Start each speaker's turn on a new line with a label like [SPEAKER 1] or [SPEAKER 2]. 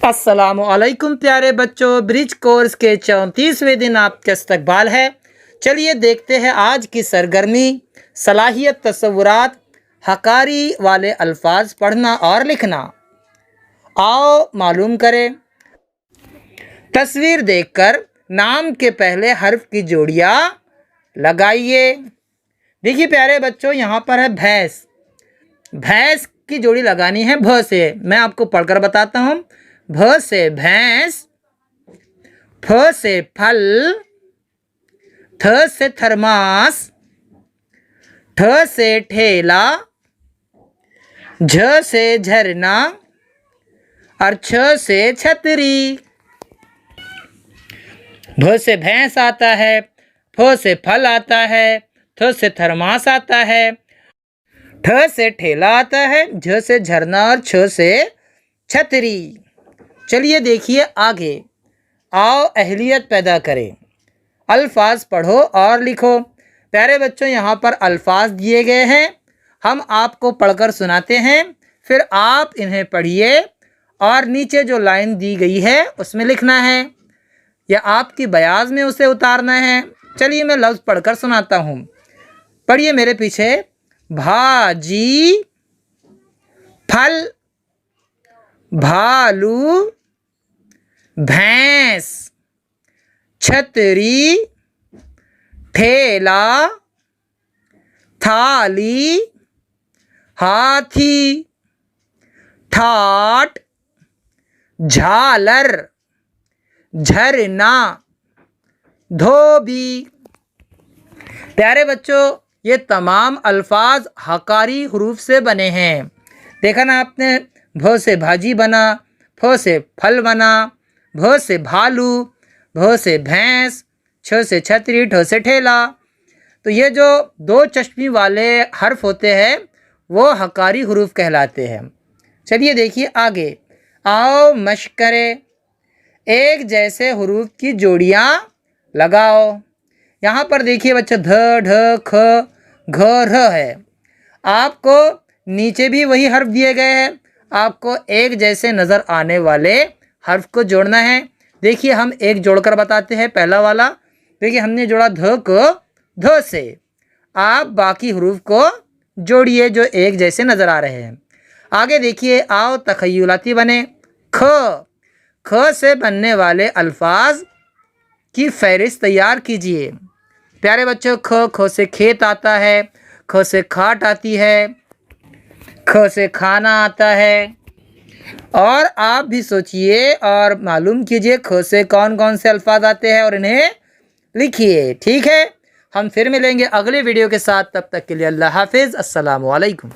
[SPEAKER 1] अस्सलामुअलैकुम प्यारे बच्चों, ब्रिज कोर्स के 34वें दिन आपका इस्तकबाल है। चलिए देखते हैं आज की सरगर्मी। सलाहियत, तसव्वुरात, हकारी वाले अल्फाज पढ़ना और लिखना। आओ मालूम करें। तस्वीर देखकर नाम के पहले हर्फ की जोड़ियाँ लगाइए। देखिए प्यारे बच्चों, यहाँ पर है भैंस। भैंस की जोड़ी लगानी है भ से। मैं आपको पढ़कर बताता हूँ। भ से भैंस, फ से फल, थ से थर्मास, ठ से ठेला, झ से झरना और छ से छतरी। भ से भैंस आता है, फ से फल आता है, थ से थर्मास आता है, ठ से ठेला आता है, झ से झरना और छ से छतरी। चलिए देखिए आगे। आओ अहलियत पैदा करें। अल्फाज पढ़ो और लिखो। प्यारे बच्चों, यहाँ पर अल्फाज दिए गए हैं, हम आपको पढ़कर सुनाते हैं, फिर आप इन्हें पढ़िए और नीचे जो लाइन दी गई है उसमें लिखना है या आपकी बयाज में उसे उतारना है। चलिए मैं लफ्ज़ पढ़कर सुनाता हूँ, पढ़िए मेरे पीछे। भाजी, फल, भालू, भैंस, छतरी, ठेला, थाली, हाथी, ठाट, झालर, झरना, धोबी। प्यारे बच्चों, ये तमाम अल्फाज हकारी हुरूफ से बने हैं। देखा ना आपने, भ से भाजी बना, फ से फल बना, भ से भालू, भ से भैंस, छ से छतरी, ठ से ठेला। तो ये जो दो चश्मी वाले हर्फ होते हैं वो हकारी हुरूफ कहलाते हैं। चलिए देखिए आगे। आओ मश्क करें। एक जैसे हुरूफ की जोड़ियाँ लगाओ। यहाँ पर देखिए बच्चा, ध, ढ, ख, घ, र है। आपको नीचे भी वही हर्फ दिए गए हैं, आपको एक जैसे नज़र आने वाले हर्फ को जोड़ना है। देखिए हम एक जोड़कर बताते हैं। पहला वाला देखिए, हमने जोड़ा ध को ध से। आप बाकी हुरूफ को जोड़िए जो एक जैसे नज़र आ रहे हैं। आगे देखिए, आओ तखय्युलाती बने। ख, ख से बनने वाले अल्फाज की फहरिस्त तैयार कीजिए। प्यारे बच्चों, ख से खेत आता है, ख से खाट आती है, ख से खाना आता है। और आप भी सोचिए और मालूम कीजिए ख से कौन कौन से अल्फाज आते हैं और इन्हें लिखिए। ठीक है, हम फिर मिलेंगे अगले वीडियो के साथ। तब तक के लिए अल्लाह हाफिज़। अस्सलामु अलैकुम।